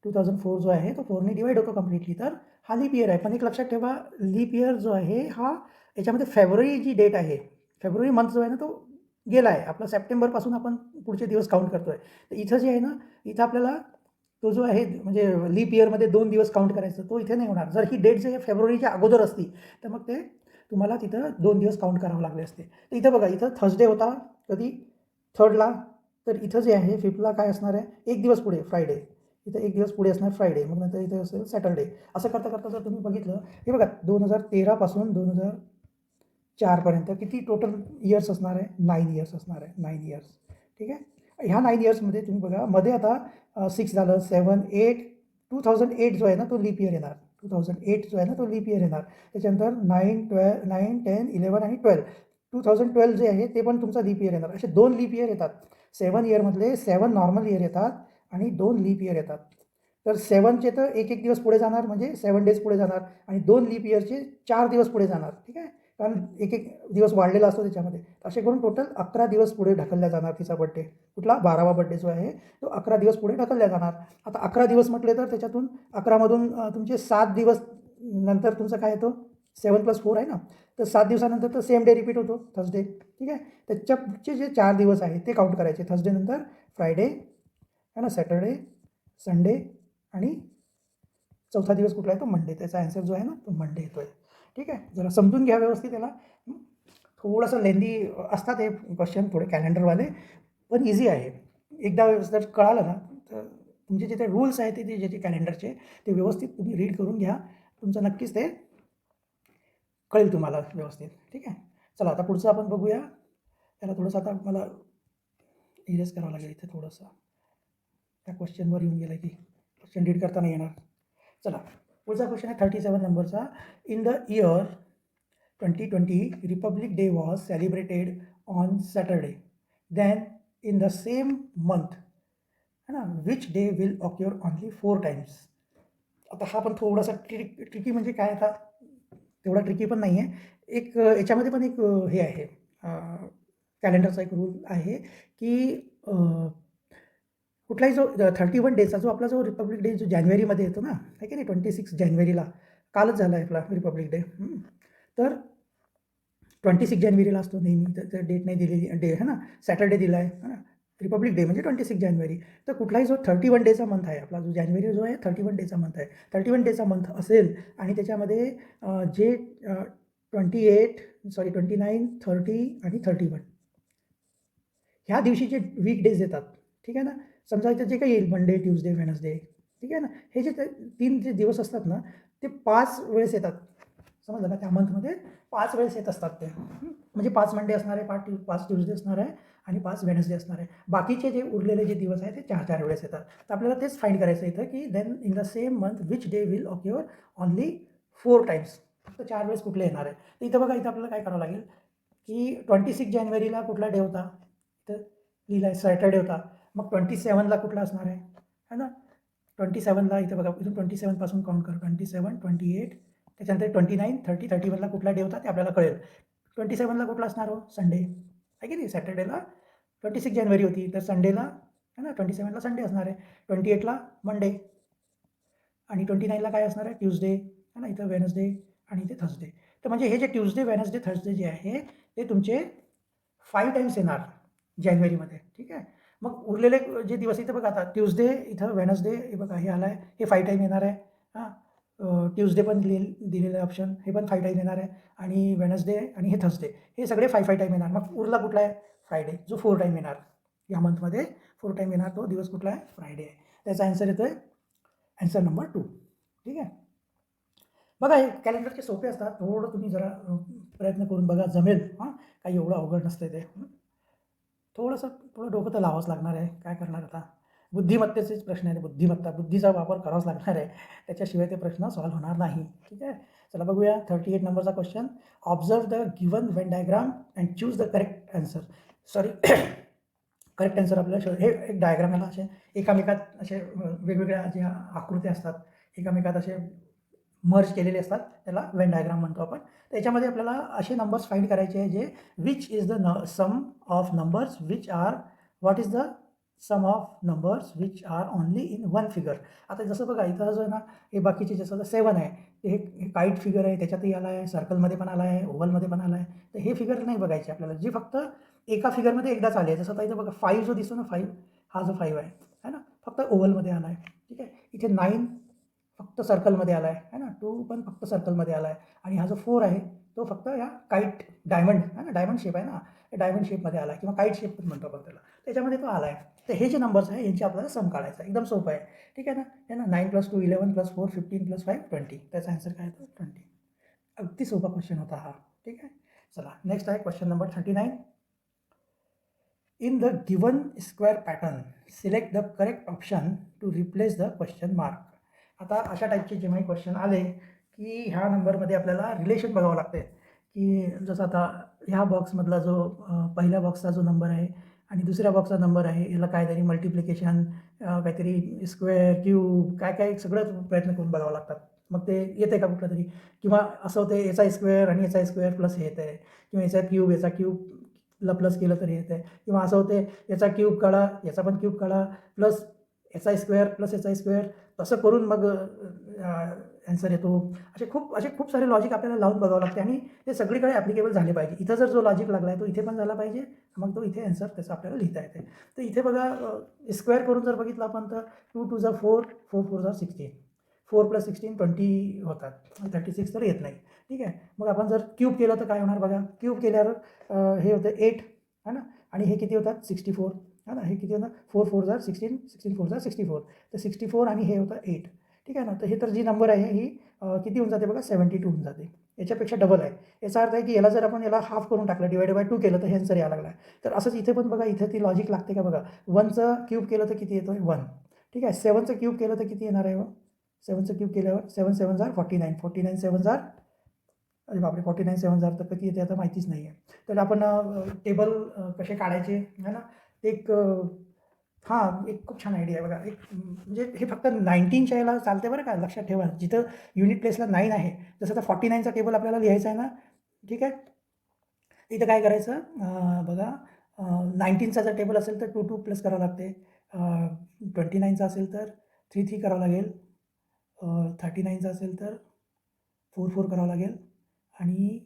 2004 जो आहे तो 4नी डिवाईड होतो कम्प्लिटली, तर हा लीप इयर आहे. पण एक लक्षात ठेवा, लीप इयर जो आहे हा याच्यामध्ये फेब्रुवारी जी डेट आहे, फेब्रुवारी मंथ जो आहे ना तो गेला आहे. आपला सप्टेंबरपासून आपण पुढचे दिवस काउंट करतो आहे. तर इथं जे आहे ना, इथं आपल्याला तो जो आहे म्हणजे लीप इयरमध्ये 2 दिवस काउंट करायचं, तो इथे नाही होणार. जर ही डेट जे फेब्रुवारीच्या अगोदर असती तर मग ते तुम्हाला तिथं 2 दिवस काउंट करावं लागले असते. तर इथं बघा, इथं थर्सडे होता कधी 3rdला, तर इथं जे आहे 5thला काय असणार आहे, एक दिवस पुढे फ्रायडे, इथं एक दिवस पुढे असणार फ्रायडे, मग नंतर इथे असेल सॅटर्डे. असं करता करता जर तुम्ही बघितलं, हे बघा 2013 पासून 2004पर्यंत किती टोटल इयर्स असणार आहे, 9 इयर्स असणार आहे, 9 इयर्स. ठीक आहे. ह्या 9 इयर्समध्ये तुम्ही बघा, मध्ये आता 6 झालं, 7, 8, 2008 जो आहे ना तो लीप इयर येणार, 2008 जो आहे ना तो लीप इयर येणार. त्याच्यानंतर 9, 12, 9, 10, 11 आणि 12, 2012 जे आहे ते पण तुमचा लीप इयर येणार. असे 2 लीप इयर येतात. 7 इयरमधले 7 नॉर्मल इयर येतात आणि 2 लीप इयर येतात. तर 7चे तर एक दिवस पुढे जाणार, म्हणजे 7 डेज पुढे जाणार, आणि 2 लीप इयरचे 4 दिवस पुढे जाणार. ठीक आहे, कारण एक दिवस वाढलेला असतो त्याच्यामध्ये. असे करून टोटल 11 दिवस पुढे ढकलल्या जाणार तिचा बड्डे. कुठला 12वा बड्डे जो आहे तो 11 दिवस पुढे ढकलल्या जाणार. आता 11 दिवस म्हटले तर त्याच्यातून 11मधून तुमचे 7 दिवस नंतर तुमचं काय येतो, 7+4 आहे ना, तर 7 दिवसानंतर तर सेम डे रिपीट होतो, थर्सडे. ठीक आहे, त्याच्याचे जे 4 दिवस आहेत ते काउंट करायचे. थर्सडे नंतर फ्रायडे है ना, सॅटर्डे, संडे आणि चौथा दिवस कुठला आहे तो मंडे. त्याचा ॲन्सर जो आहे ना तो मंडे येतो आहे. ठीक आहे, जरा समजून घ्या व्यवस्थित याला. थोडंसं लेंदी असतात हे क्वेश्चन, थोडे कॅलेंडरवाले, पण इझी आहे. एकदा जर कळालं ना तर तुमचे जे ते रूल्स आहेत ते जे कॅलेंडरचे ते व्यवस्थित तुम्ही रीड करून घ्या, तुमचं नक्कीच ते कळेल तुम्हाला व्यवस्थित. ठीक आहे, चला आता पुढचं आपण बघूया. त्याला थोडंसं आता मला इरेज करावं लागेल इथे थोडंसं, त्या क्वेश्चनवर येऊन गेलं की क्वेश्चन रीड करता नाही येणार. चला पुढचा क्वेश्चन आहे 37 नंबरचा. In the year 2020 republic day was celebrated on Saturday, then in the same month है ना, which day will occur only 4 times. आता हा पण थोडासा ट्रिकी, म्हणजे काय, आता तेवढा ट्रिकी पण नाही आहे. एक याच्यामध्ये पण एक हे आहे, कॅलेंडरचा एक रूल आहे की कुठलाही जो 31 डेचा जो आपला जो रिपब्लिक डे जो जानेवारीमध्ये येतो ना, आहे की नाही, 26 जानेवारीला, कालच झाला आहे आपला रिपब्लिक डे. तर 26 जानेवारीला असतो नेहमी, तर डेट नाही दिलेली, डे है ना, सॅटर्डे दिला आहे ना, रिपब्लिक डे म्हणजे 26 जानेवारी. तर कुठलाही जो 31 डेचा मंथ आहे आपला, जो जानेवारी जो आहे 31 डेचा मंथ आहे, 31 डेचा मंथ असेल आणि त्याच्यामध्ये जे 29, 30 आणि 31 ह्या दिवशीचे वीक डेज येतात. ठीक आहे ना, समजा इथं जे काही येईल मंडे, ट्यूजडे, वेनसडे, ठीक आहे ना, हे जे 3 जे दिवस असतात ना ते 5 वेळेस येतात. समजलं का, त्या मंथमध्ये 5 वेळेस येत असतात ते. म्हणजे 5 मंडे असणार आहे, 5 ट्यूजडे असणार आहे आणि 5 वेनसडे असणार आहे. बाकीचे जे उरलेले जे दिवस आहेत ते 4 वेळेस येतात. तर आपल्याला तेच फाईंड करायचं इथं की then in the same month which day will occur only 4 times. फक्त 4 वेळेस कुठले येणार आहे. तर इथं बघा, इथं आपल्याला काय करावं लागेल की 26 जानेवारीला कुठला डे होता, तर लिहिला आहे सॅटर्डे होता. मग 27ला कुठला असणार आहे ना, 27ला इथं बघा, इथून 27पासून काउंट कर, 27, 28, त्याच्यानंतर 29, 30, 31ला कुठला डे होता ते आपल्याला कळेल. 27ला कुठला असणार हो, संडे आहे की नाही, सॅटर्डेला 26 जानेवारी होती, तर संडेला है ना 27ला संडे असणार आहे. 28ला मंडे आणि 29ला काय असणार आहे, ट्यूजडे है ना, इथं वेनसडे आणि इथे थर्सडे. तर म्हणजे हे जे ट्यूजडे, वेनसडे, थर्सडे जे आहे ते तुमचे 5 टाइम्स येणार जानेवारीमध्ये. ठीक आहे, मग उरलेले जे दिवस इथं बघा, आता ट्यूजडे, इथं वेनसडे, हे बघा हे आलं आहे, हे 5 टाईम येणार आहे. हां, ट्यूजडे पण दिलेलं आहे ऑप्शन, हे पण 5 टाईम येणार आहे, आणि वेनसडे आणि हे थर्सडे हे सगळे 5 टाईम येणार. मग उरला कुठला आहे, फ्रायडे, जो 4 टाईम येणार. या मंथमध्ये 4 टाईम येणार तो दिवस कुठला आहे, फ्रायडे आहे. त्याचा आन्सर येतो आहे आन्सर नंबर 2. ठीक आहे, बघा हे कॅलेंडरचे सोपे असतात, थोडं तुम्ही जरा प्रयत्न करून बघा, जमेल. काही एवढं अवघड नसते ते. थोडं डोकं तर लावावंच लागणार आहे, काय करणार आता. बुद्धिमत्तेचेच प्रश्न आहे, बुद्धीचा वापर करावाच लागणार आहे, त्याच्याशिवाय ते प्रश्न सॉल्व्ह होणार नाही. ठीक आहे, चला बघूया 38 नंबरचा question. Observe the given Venn diagram and choose the correct answer. Sorry correct answer आपल्याला हे एक डायग्राम, याला असे एकामेकात असे वेगवेगळ्या ज्या आकृत्या असतात एकामेकात असे मर्ज केलेले असतात, त्याला वेन डायग्राम म्हणतो आपण. त्याच्यामध्ये आपल्याला असे नंबर्स फाइंड करायचे आहे जे which is the sum of numbers which are, what is the sum of numbers which are only in 1 figure. आता जसं बघा इथं जो आहे ना, हे बाकीचे जसं 7 आहे, हे काईट फिगर आहे, त्याच्यातही आला आहे, सर्कलमध्ये पण आला आहे, ओव्हलमध्ये पण आला आहे. तर हे फिगर नाही बघायचे आपल्याला, जी फक्त एका फिगरमध्ये एकदाच आली आहे. जसं आता इथं बघा 5 जो दिसतो ना, 5 हा जो 5 आहे ना, फक्त ओव्हलमध्ये आला आहे. ठीक आहे, इथे 9 फक्त सर्कलमध्ये आला आहे ना, 2 पण फक्त सर्कलमध्ये आला आहे, आणि हा जो 4 आहे तो फक्त या काईट डायमंड आहे ना, डायमंड शेप आहे ना, डायमंड शेपमध्ये आला किंवा काईट शेप पण म्हणतो आपण त्याला, त्याच्यामध्ये तो आला आहे. तर हे जे नंबर्स आहे यांची आपल्याला सम काढायचा आहे. एकदम सोपं आहे, ठीक आहे ना. हे ना 9 + 2 11 + 4 15 + 5 20. त्याचा आन्सर काय येतो 20. अगदी सोपा क्वेश्चन होता हा, ठीक आहे. चला नेक्स्ट आहे question number 39. In the given square pattern select the correct option to replace the question mark. आता अशा टाईपचे जेव्हाही क्वेश्चन आले की ह्या नंबरमध्ये आपल्याला रिलेशन बघावं लागते, की जसं आता ह्या बॉक्समधला जो पहिल्या बॉक्सचा जो नंबर आहे आणि दुसऱ्या बॉक्सचा नंबर आहे, याला काहीतरी मल्टिप्लिकेशन, काहीतरी स्क्वेअर, क्यूब, काय काय सगळं प्रयत्न करून बघावं लागतात. मग ते येते का कुठलं तरी, किंवा असं होते याचा स्क्वेअर आणि याचा स्क्वेअर प्लस हे येतं आहे, किंवा याचा क्यूबला प्लस केलं तरी येतं आहे, किंवा असं होते याचा क्यूब काढा, याचा पण क्यूब काढा, प्लस याचा स्क्वेअर प्लस याचा स्क्वेअर, तसं करून मग ॲन्सर येतो. असे खूप सारे लॉजिक आपल्याला लावून बघावं लागते आणि ते सगळीकडे ॲप्लिकेबल झाले पाहिजे. इथं जर जो लॉजिक लागला आहे तो इथे पण झाला पाहिजे, मग तो इथे ॲन्सर त्याचा आपल्याला लिहिता येते. तर इथे बघा स्क्वेअर करून जर बघितलं आपण तर 2 × 4 4 4 × 16, 4 + 16 20 होतात, 36 तर येत नाही, ठीक आहे. मग आपण जर क्यूब केलं तर काय होणार बघा, क्यूब केल्यावर हे होतं 8 है ना, आणि हे किती होतात 64 है ना, हे किती होतं 4 4 = 16, 16 4 = 64, तर 64 आणि हे होतं 8, ठीक आहे ना. तर हे तर जी नंबर आहे ही किती होऊन जाते बघा 72 होऊन जाते, याच्यापेक्षा डबल आहे. याचा अर्थ आहे की याला जर आपण याला हाफ करून टाकलं, ÷ 2 केलं तर हे आन्सर यायला लागला आहे. तर असंच इथे पण बघा, इथे ती लॉजिक लागते का बघा, 1चं क्यूब केलं तर किती येतोय 1, ठीक आहे. 7चं क्यूब केलं तर किती येणार आहे, 7चं क्यूब केल्यावर 7 7 = 49, 49 7 = अरे बापरे, 49 7 = तर किती येते आता माहितीच नाही आहे. तर आपण टेबल कसे काढायचे आहे ना, ते एक खूप छान आयडिया आहे बघा. म्हणजे हे फक्त 19च्या याला चालते बरं का, लक्षात ठेवा. जिथं युनिट प्लेसला 9 आहे, जसं आता 49चा टेबल आपल्याला लिहायचा आहे ना, ठीक आहे. इथं काय करायचं बघा, 19चा जर टेबल असेल तर 2 2 प्लस करावं लागते, 29चा असेल तर 3 3 करावं लागेल, 39चा असेल तर 4 4 करावं लागेल, आणि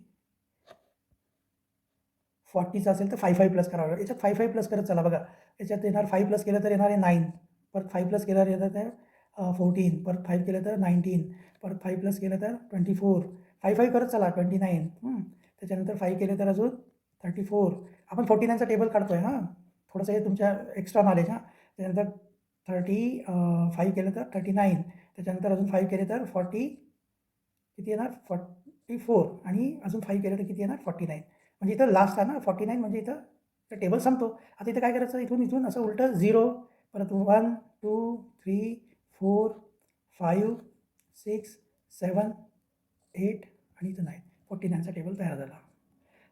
40चा असेल तर 5 5 प्लस करावं लागेल. याच्यात 5 5 प्लस करत चला बघा. याच्यात येणार 5 प्लस केलं तर येणार आहे 9, परत 5 प्लस केल्यावर येतात आहे 14, परत 5 केलं तर 19, परत 5 प्लस केलं तर 24, 5 5 करत चला 29, त्याच्यानंतर 5 केले तर अजून 34. आपण 49चा टेबल काढतो आहे हां, थोडंसं हे तुमच्या एक्स्ट्रा नॉलेज हां. त्याच्यानंतर 5 केलं तर 39, त्याच्यानंतर अजून 5 केले तर 40, किती येणार 44, आणि अजून 5 केलं तर किती येणार 49. म्हणजे इथं लास्ट आहे ना 49, म्हणजे इथं टेबल संपतो. आता इथं काय करायचं, इथून असं उलटं 0, परत 1 2 3 4 5 6 7 8 आणि इथं 9, 49चा टेबल तयार झाला.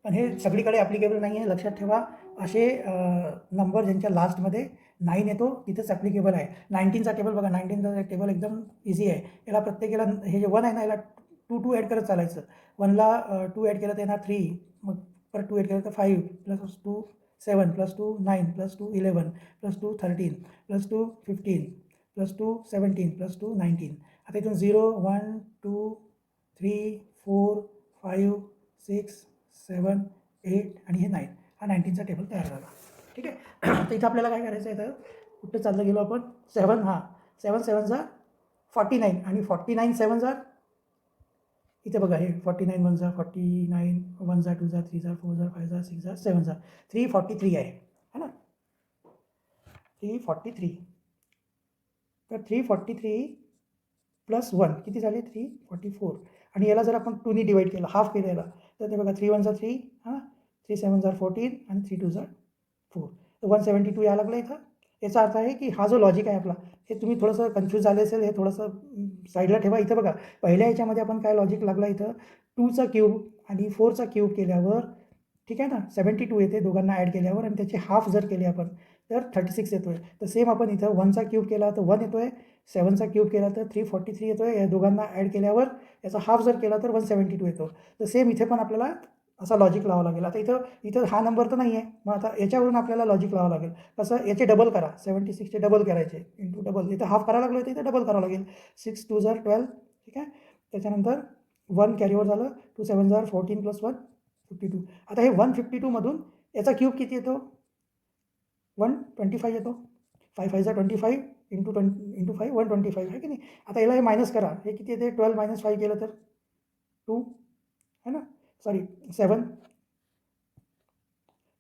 पण हे सगळीकडे ॲप्लिकेबल नाही आहे, लक्षात ठेवा. असे नंबर ज्यांच्या लास्टमध्ये 9 येतो तिथेच ॲप्लिकेबल आहे. 19चा टेबल बघा, 19चा टेबल एकदम इझी आहे. याला प्रत्येकाला हे जे 1 आहे ना, याला 2 2 ॲड करत चालायचं. 1ला 2 ॲड केलं तर येणार 3, मग परत 2 ॲड केलं तर 5 + 2 7 + 2 9 + 2 11 + 2 13 + 2 15 + 2 17 + 2 19. आता इथून 0 1 2 3 4 5 6 7 8 आणि हे 9, हा 19चा टेबल तयार झाला, ठीक आहे. तर इथं आपल्याला काय करायचं आहे, तर कुठं चाललं गेलो आपण 7, 7 7 = 49, आणि 49 7 = इथे बघा, हे 49 1 = 49, 1 = 2 = 3 4 5 6 7 343 आहे ना, 343. तर 343 + 1 किती झाले 344, आणि याला जर आपण 2नी डिवाईड केलं, हाफ केलं याला, तर ते बघा 3 1 = 3 3 7 = 14 आणि 3 2 = 4, तर 172 यायला लागलं इथं. याचा अर्थ आहे की हा जो लॉजिक आहे आपला, हे तुम्ही थोडंसं कन्फ्यूज झाले असेल, हे थोडंसं साईडला ठेवा. इथं बघा, पहिल्या याच्यामध्ये आपण काय लॉजिक लागला, इथं 2चा क्यूब आणि 4चा क्यूब केल्यावर, ठीक आहे ना, 72 येते दोघांना ॲड केल्यावर, आणि त्याचे हाफ जर केले आपण तर 36 येतो आहे. तर सेम आपण इथं 1चा क्यूब केला तर 1 येतो आहे, 7चा क्यूब केला तर 343 येतो आहे. या दोघांना ॲड केल्यावर याचा हाफ जर केला तर 172 येतो. तर सेम इथे पण आपल्याला असा लॉजिक लावावं लागेल. आता इथं हा नंबर तर नाही आहे, मग आता याच्यावरून आपल्याला लॉजिक लावावं लागेल. कसं, याचे डबल करा, 76चे डबल करायचे, इंटू डबल. इथं हाफ करायला लागलो तर इथं डबल करावं लागेल. 6 2 = 12, ठीक आहे. त्याच्यानंतर 1 कॅरीवर झालं, 2 7 = 14 + 1 52. आता हे 152 मधून याचा क्यूब किती येतो, 125 येतो. 5 5 = 25 इंटू 5 125 आहे की नाही. आता याला हे मायनस करा, हे किती येते 12 - 5 केलं तर 2 है ना. सॉरी 7,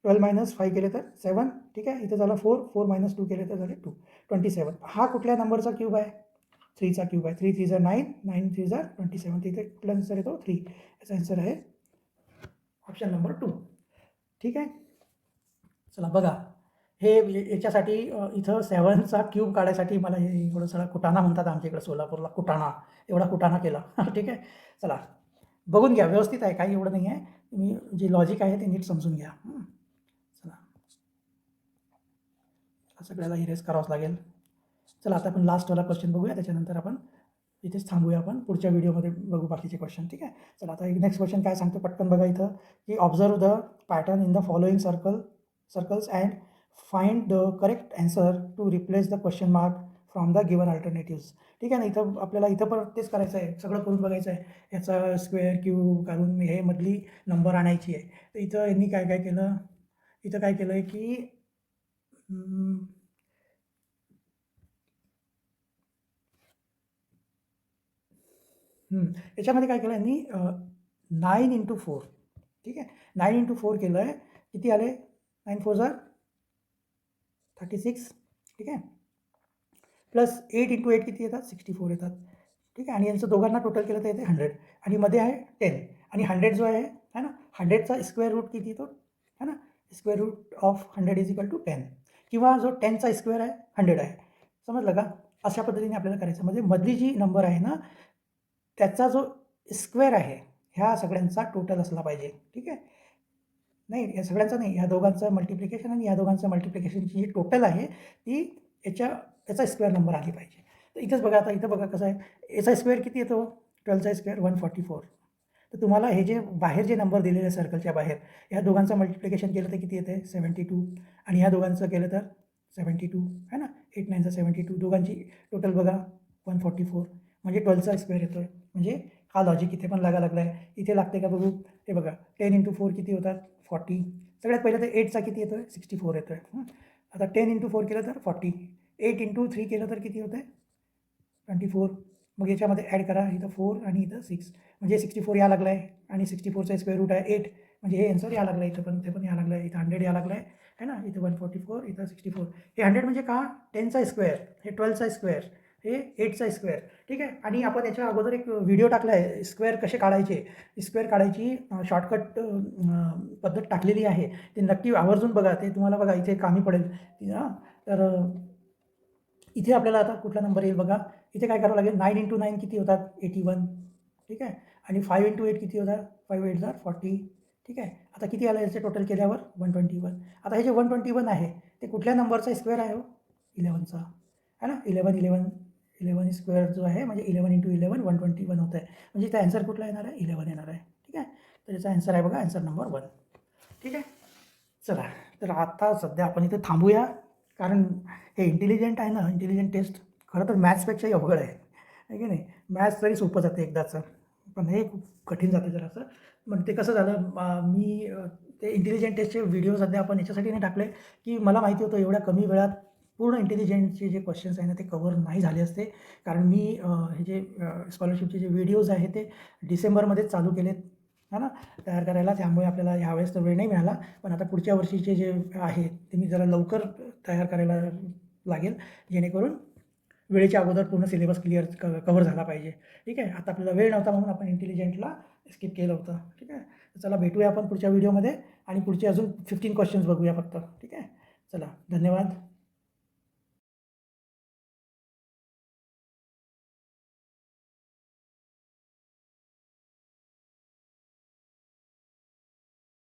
12 मायनस 5 केले तर 7, ठीक आहे. इथं झालं 4, 4 मायनस 2 केले तर झाले 2, 27. हा कुठल्या नंबरचा क्यूब आहे? 3चा क्यूब आहे. 3 3 जा 9, 9 3 जा 27. तिथे कुठला आन्सर येतो? 3. याचा आन्सर आहे ऑप्शन नंबर 2. ठीक आहे. चला बघा, हे याच्यासाठी इथं 7चा क्यूब काढायसाठी मला हे एवढं सगळा कुटाणा म्हणतात आमच्या इकडे सोलापूरला, कुटाणा, एवढा कुटाणा केला. ठीक आहे. चला बघून घ्या, व्यवस्थित आहे, काही एवढं नाही आहे. तुम्ही जे लॉजिक आहे ते नीट समजून घ्या. चला सगळ्याला इरेज करावंच लागेल. चला आता आपण लास्टवाला क्वेश्चन बघूया, त्याच्यानंतर आपण इथेच थांबूया. आपण पुढच्या व्हिडिओमध्ये बघू बाकीचे क्वेश्चन. ठीक आहे. चला आता एक नेक्स्ट क्वेश्चन काय सांगतो पटकन बघा इथं, की observe the pattern in the following circles and find the correct answer to replace the question mark from the given alternatives. ठीक आहे ना. इथं आपल्याला इथं पण तेच करायचं आहे, सगळं करून बघायचं आहे. याचा स्क्वेअर क्यूब काढून हे मधली नंबर आणायची आहे. तर इथं यांनी काय काय केलं, इथं काय केलं आहे की याच्यामध्ये काय केलं यांनी 9 × 4. ठीक आहे. 9 × 4 केलं आहे. किती आले? 9 4 जा 36. ठीक आहे. प्लस 8 × 8 किती येतात? 64 येतात. ठीक आहे. आणि यांचं दोघांना टोटल केलं तर येते 100. आणि मध्ये आहे 10. आणि 100 जो आहे ना, 100चा स्क्वेअर रूट किती येतो? है ना, square root of 100 is equal to 10. किंवा जो 10चा स्क्वेअर आहे 100 आहे. समजलं का? अशा पद्धतीने आपल्याला करायचं. म्हणजे मधली जी नंबर आहे ना, त्याचा जो स्क्वेअर आहे ह्या सगळ्यांचा टोटल असला पाहिजे. ठीक आहे. नाही, या सगळ्यांचा नाही, ह्या दोघांचं मल्टिप्लिकेशन आणि या दोघांचं मल्टिप्लिकेशनची जी टोटल आहे ती याचा स्क्वेअर नंबर आली पाहिजे. तर इथंच बघा, आता इथं बघा कसं आहे, याचा स्क्वेअर किती येतो? 12चा स्क्वेअर 144. तर तुम्हाला हे जे बाहेर जे नंबर दिलेले आहे सर्कलच्या बाहेर, ह्या दोघांचं मल्टिप्लिकेशन केलं तर किती येते? 72. आणि ह्या दोघांचं केलं तर 72 आहे ना. 8 9 72. दोघांची टोटल बघा 144. म्हणजे 12चा स्क्वेअर येतो आहे. म्हणजे हा लॉजिक इथे पण लागला आहे. इथे लागते का बघू? ते बघा, 10 × 4 किती होतात? 40. सगळ्यात पहिलं तर 8चा किती येतो आहे? 64 येतो आहे. आता 10 × 4 केलं तर 40. 8 × 3 केलं तर किती होतं आहे? 24. मग याच्यामध्ये ॲड करा, इथं 4 आणि इथं 6, म्हणजे 64 या लागला आहे. आणि 64चा स्क्वेअर रूट आहे 8, म्हणजे हे आन्सर या लागलं आहे. इथं पण ते पण या लागलं आहे. इथं 100 या लागलं आहे ना. इथं 144, इथं 64. हे 100 म्हणजे का? 10चा स्क्वेअर, हे 12चा स्क्वेअर, हे 8चा स्क्वेअर. ठीक आहे. आणि आपण याच्या अगोदर एक व्हिडिओ टाकला आहे, स्क्वेअर कसे काढायचे, स्क्वेअर काढायची शॉर्टकट पद्धत टाकलेली आहे. ते नक्की आवर्जून बघा, ते तुम्हाला बघा इथे कामी पडेल. तर इथे आपल्याला आता कुठला नंबर येईल बघा. इथे काय करावं लागेल? 9 × 9 किती होतात? 81. ठीक आहे. आणि 5 × 8 किती होतात? 5 8 जा 40. ठीक आहे. आता किती आलं याचे टोटल केल्यावर? 121. आता हे जे 121 आहे ते कुठल्या नंबरचा स्क्वेअर आहे? 11चा आहे ना. 11 स्क्वेअर जो आहे, म्हणजे 11 × 11 121 होतं आहे. म्हणजे इथं आन्सर कुठला येणार आहे? 11 येणार आहे. ठीक आहे. तर याचा आन्सर आहे बघा, आन्सर नंबर 1. ठीक आहे. चला, तर आता सध्या आपण इथे थांबूया, कारण हे इंटेलिजंट आहे ना, इंटेलिजंट टेस्ट खरं तर मॅथ्सपेक्षाही अवघड आहे की नाही. मॅथ्स तरी सोपं जाते एकदाचं, पण हे खूप कठीण जाते जरासं. पण ते कसं झालं, मी ते इंटेलिजंट टेस्टचे व्हिडिओ सध्या आपण याच्यासाठी नाही टाकले, की मला माहिती होतं एवढ्या कमी वेळात पूर्ण इंटेलिजंटचे जे क्वेश्चन्स आहे ना ते कव्हर नाही झाले असते. कारण मी हे जे स्कॉलरशिपचे जे व्हिडिओज आहे ते डिसेंबरमध्येच चालू केलेत है ना तयार करायला. त्यामुळे आपल्याला यावेळेस तर वेळ नाही मिळाला. पण आता पुढच्या वर्षीचे जे आहे ते मी जरा लवकर तयार करायला लागेल, जेणेकरून वेळेच्या अगोदर पूर्ण सिलेबस कव्हर झाला पाहिजे. ठीक आहे. आता आपल्याला वेळ नव्हता म्हणून आपण इंटेलिजंटला स्किप केलं होतं. ठीक आहे. तर चला भेटूया आपण पुढच्या व्हिडिओमध्ये, आणि पुढचे अजून 15 क्वेश्चन्स बघूया फक्त. ठीक आहे. चला, धन्यवाद.